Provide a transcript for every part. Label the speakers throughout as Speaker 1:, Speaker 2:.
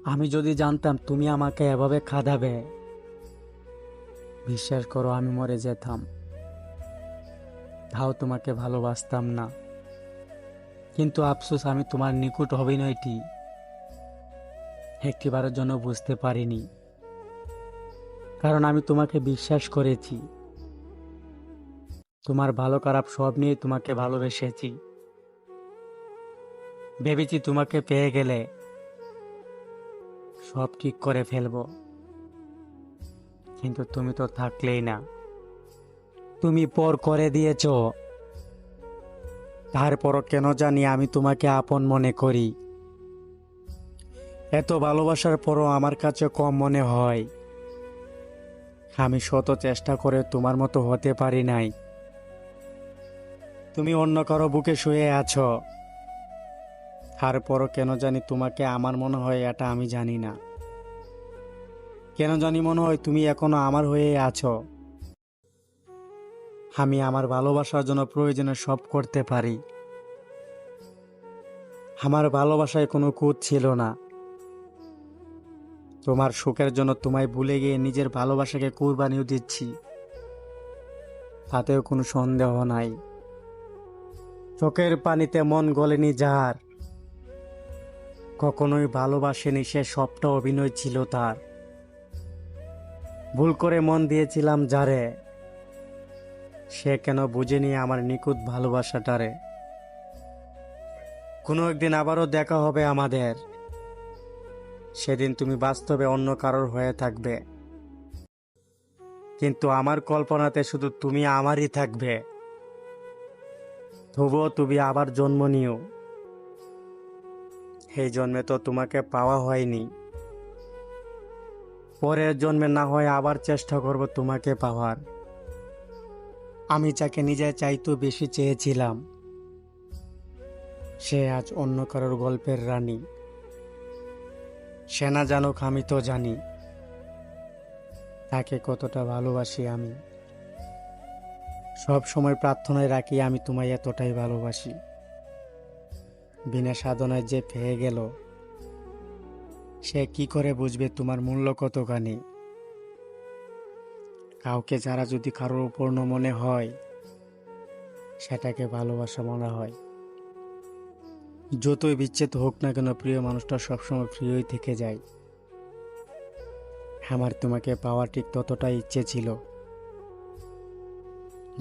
Speaker 1: আমি যদি জানতাম তুমি আমাকে এভাবে খাদাবে, বিশ্বাস করো আমি মরে যেতাম, তাও তোমাকে ভালোবাসতাম না। কিন্তু আফসোস, আমি তোমার নিকট অভিনয়টি একটিবারের জন্য বুঝতে পারিনি। কারণ আমি তোমাকে বিশ্বাস করেছি, তোমার ভালো খারাপ সব নিয়ে তোমাকে ভালোবেসেছি। ভেবেছি তোমাকে পেয়ে গেলে সব ঠিক করে ফেলবো, কিন্তু তুমি তো থাকলেই না। তুমি পর করে দিয়েছ, তারপরও কেন জানি আমি তোমাকে আপন মনে করি। এত ভালোবাসার পরও আমার কাছে কম মনে হয়। আমি শত চেষ্টা করে তোমার মতো হতে পারি নাই। তুমি অন্য কারো বুকে শুয়ে আছো, তারপরও কেন জানি তোমাকে আমার মনে হয়, এটা আমি জানি না। কেন জানি মনে হয় তুমি এখনো আমার হয়ে আছো। আমি আমার ভালোবাসার জন্য প্রয়োজনে সব করতে পারি। আমার ভালোবাসায় কোনো খুঁত ছিল না। তোমার সুখের জন্য তোমায় ভুলে গিয়ে নিজের ভালোবাসাকে কুরবানিও দিচ্ছি, তাতেও কোনো সন্দেহ নাই। চোখের পানিতে মন গলেনি যার, কখনোই ভালোবাসেনি সে, সবটা অভিনয় ছিল তার। ভুল করে মন দিয়েছিলাম যারে, সে কেন বুঝেনি আমার নিখুঁত ভালোবাসাটারে। কোনো একদিন আবারও দেখা হবে আমাদের, সেদিন তুমি বাস্তবে অন্য কারোর হয়ে থাকবে, কিন্তু আমার কল্পনাতে শুধু তুমি আমারই থাকবে। তবুও তুমি আবার জন্ম নিও। এই জন্মে তো তোমাকে পাওয়া হয়নি, পরের জন্মে না হয় আবার চেষ্টা করব তোমাকে পাওয়ার। আমি যাকে নিজে চাইতো বেশি চেয়েছিলাম, সে আজ অন্য কারোর গল্পের রানী। সে না জানুক, আমি তো জানি তাকে কতটা ভালোবাসি আমি। সব সময় প্রার্থনায় রাখি আমি তোমায় এতটাই ভালোবাসি। বিনা সাধনায় যে পেয়ে গেল, সে কি করে বুঝবে তোমার মূল্য কতখানি। কাউকে যারা যদি কারোর উপর মনে হয়, সেটাকে ভালোবাসা মনে হয়। যতই বিচ্ছেদ হোক না কেন, প্রিয় মানুষটা সবসময় প্রিয়ই থেকে যায়। আমার তোমাকে পাওয়ার ঠিক ততটাই ইচ্ছে ছিল,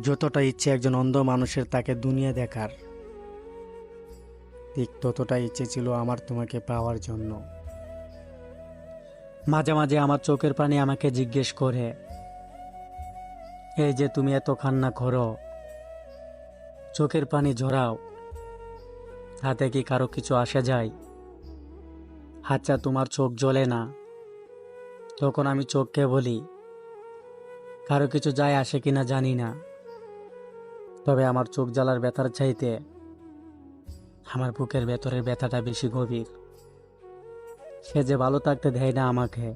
Speaker 1: যতটা ইচ্ছে একজন অন্ধ মানুষের তাকে দুনিয়া দেখার, ঠিক ততটাই ইচ্ছে ছিল আমার তোমাকে পাওয়ার জন্য। মাঝে মাঝে আমার চোখের পানি আমাকে জিজ্ঞেস করে, এই যে তুমি এত কান্না করো, চোখের পানি ঝরাও, তাতে কি কারো কিছু আসে যায়? আচ্ছা, তোমার চোখ জ্বলে না? তখন আমি চোখকে বলি, কারো কিছু যায় আসে কিনা জানি না, তবে আমার চোখ জ্বালার ব্যথার চাইতে আমার বুকের ভেতরের ব্যথাটা বেশি গভীর। সে যে ভালো থাকতে দেয় না আমাকে,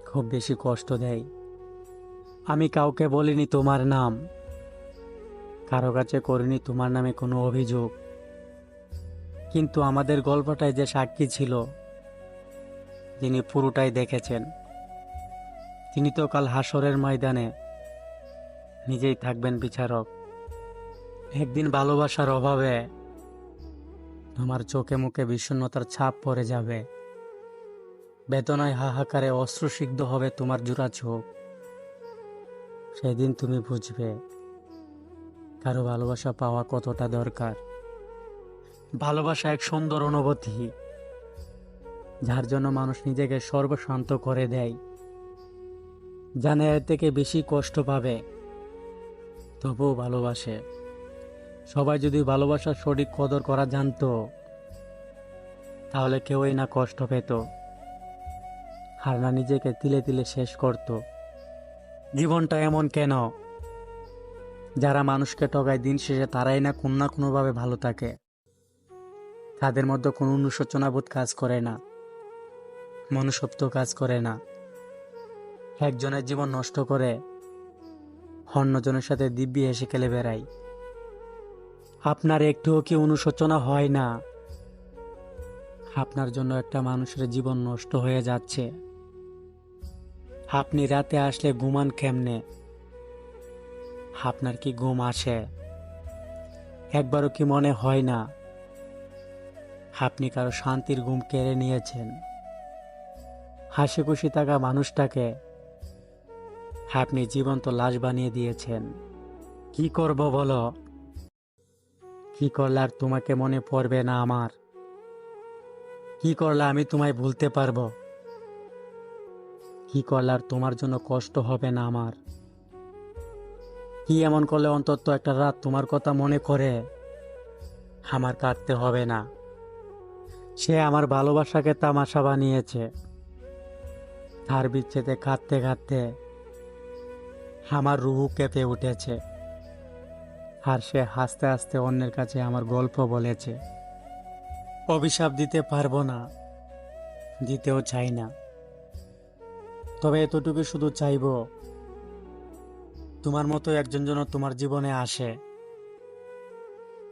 Speaker 1: খুব বেশি কষ্ট দেয়। আমি কাউকে বলিনি তোমার নাম, কারো কাছে করিনি তোমার নামে কোনো অভিযোগ, কিন্তু আমাদের গল্পটায় যে সাক্ষী ছিল, যিনি পুরোটাই দেখেছেন, তিনি তো কাল হাসরের ময়দানে নিজেই থাকবেন বিচারক। একদিন ভালোবাসার অভাবে তোমার চোখে মুখে বিষণ্ণতার ছাপ পড়ে যাবে, বেদনায় হাহাকারে অশ্রুসিক্ত হবে তোমার জোড়া চোখ। সেদিন তুমি বুঝবে কারো ভালোবাসা পাওয়া কতটা দরকার। ভালোবাসা এক সুন্দর অনুভূতি, যার জন্য মানুষ নিজেকে সর্বশান্ত করে দেয়, জানে এর থেকে বেশি কষ্ট পাবে, তবুও ভালোবাসে। সবাই যদি ভালোবাসার সঠিক কদর করা জানতো, তাহলে কেউই না কষ্ট পেত, আর না নিজেকে তিলে তিলে শেষ করত। জীবনটা এমন কেন, যারা মানুষকে ঠকায় দিন শেষে তারাই না কোনোভাবে ভালো থাকে। তাদের মধ্যে কোনো অনুশোচনাবোধ কাজ করে না, মনুষ্যত্ব কাজ করে না। একজনের জীবন নষ্ট করে অন্যজনের সাথে দিব্যি হেসে খেলে বেড়ায়। আপনার একটুও কি অনুশোচনা হয় না? আপনার জন্য একটা মানুষের জীবন নষ্ট হয়ে যাচ্ছে। আপনি রাতে আসলে ঘুমান কেমনে? আপনার কি ঘুম আসে? একবারও কি মনে হয় না আপনি কারো শান্তির ঘুম কেড়ে নিয়েছেন? হাসি খুশি থাকা মানুষটাকে আপনি জীবন্ত লাশ বানিয়ে দিয়েছেন। কি করব বলো? কি করলে আর তোমাকে মনে পড়বে না আমার? কি করলে আমি তোমায় ভুলতে পারবো? কি করলে আর তোমার জন্য কষ্ট হবে না আমার? কি এমন করলে অন্তত একটা রাত তোমার কথা মনে করে আমার কাঁদতে হবে না? সে আমার ভালোবাসাকে তামাশা বানিয়েছে। তার বিচ্ছেদে কাঁদতে কাঁদতে আমার রুহু কেঁপে উঠেছে। আর সে হাসতে হাসতে অন্যের কাছে আমার গল্প বলেছে। অভিশাপ দিতে পারবো না, দিতেও চাই না। তবে এতটুকু শুধু চাইবো, তোমার মতো একজন যেন তোমার জীবনে আসে,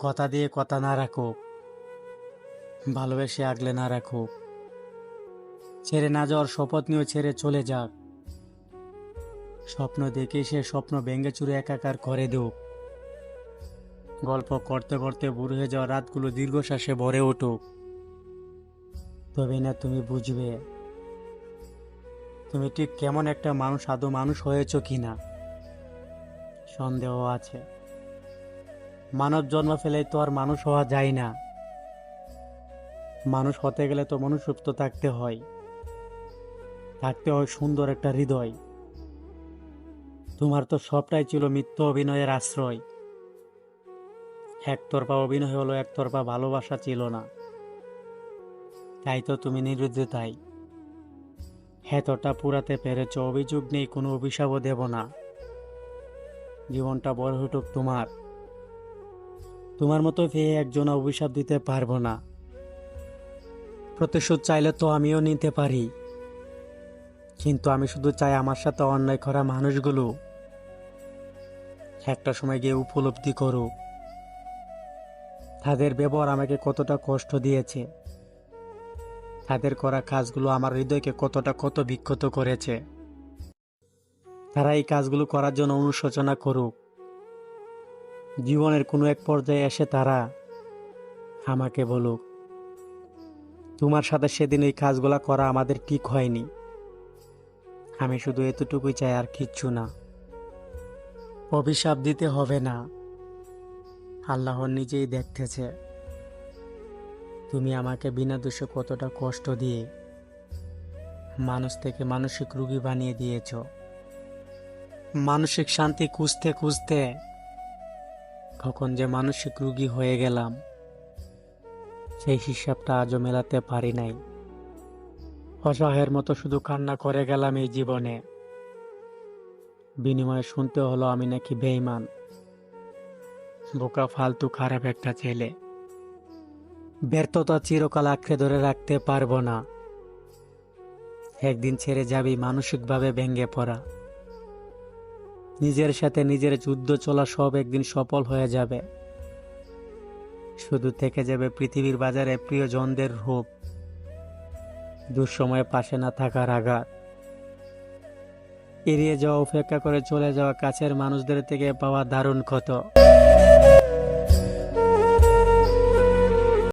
Speaker 1: কথা দিয়ে কথা না রাখুক, ভালোবেসে আগলে না রাখুক, ছেড়ে না যাওয়ার শপথ নিয়েও ছেড়ে চলে যাক। স্বপ্ন দেখে সে স্বপ্ন ভেঙে চুরে একাকার করে দেওক। গল্প করতে করতে বুড়ো হয়ে যাওয়া রাতগুলো দীর্ঘশ্বাসে ভরে উঠুক। তবে না তুমি বুঝবে তুমি ঠিক কেমন একটা মানুষ, আদৌ মানুষ হয়েছো কিনা সন্দেহ আছে। মানব জন্ম ফেলেই তো আর মানুষ হওয়া যায় না। মানুষ হতে গেলে তো মনুষ্যত্ব থাকতে হয়, থাকতে হয় সুন্দর একটা হৃদয়। তোমার তো সবটাই ছিল মিথ্যা অভিনয়ের আশ্রয়। একতরফা অভিনয় হলো, একতরফা ভালোবাসা ছিল না। তাই তো তুমি নিরুদ্দেশাই এতটা পুরাতে পেরেছ। অভিযোগ নেই, কোনো অভিশাপও দেব না। জীবনটা বড় হটুক তোমার। তোমার মতো পেয়ে একজন অভিশাপ দিতে পারবো না। প্রতিশোধ চাইলে তো আমিও নিতে পারি, কিন্তু আমি শুধু চাই আমার সাথে অন্যায় করা মানুষগুলো একটা সময় গিয়ে উপলব্ধি করুক তাদের ব্যবহার আমাকে কতটা কষ্ট দিয়েছে, তাদের করা কাজগুলো আমার হৃদয়কে কতটা ক্ষত বিক্ষত করেছে। তারা এই কাজগুলো করার জন্য অনুশোচনা করুক। জীবনের কোনো এক পর্যায়ে এসে তারা আমাকে বলুক, তোমার সাথে সেদিন এই কাজগুলো করা আমাদের ঠিক হয়নি। আমি শুধু এতটুকুই চাই, আর কিচ্ছু না। অভিশাপ দিতে হবে না, আল্লাহ নিজেই দেখতেছে তুমি আমাকে বিনা দোষে কতটা কষ্ট দিয়ে মানুষ থেকে মানসিক রোগী বানিয়ে দিয়েছ। মানসিক শান্তি খুঁজতে খুঁজতে কখন যে মানসিক রোগী হয়ে গেলাম, সেই হিসাবটা আজও মেলাতে পারি নাই। অসহায়ের মতো শুধু কান্না করে গেলাম এই জীবনে। বিনিময়ে শুনতে হলো আমি নাকি বেঈমান, বোকা, ফালতু, খারাপ একটা ছেলে। ব্যর্থতা চিরকাল আঁকড়ে ধরে রাখতে পারবো না। একদিন ছেড়ে যাবি মানসিকভাবে ভেঙে পড়া। নিজের সাথে নিজের যুদ্ধ চলা সব একদিন সফল হয়ে যাবে। শুধু থেকে যাবে পৃথিবীর বাজারে প্রিয়জনদের রূপ, দুঃসময়ে পাশে না থাকার আঘাত। এড়িয়ে যাওয়া, উপেক্ষা করে চলে যাওয়া কাছের মানুষদের থেকে পাওয়া দারুণ ক্ষত।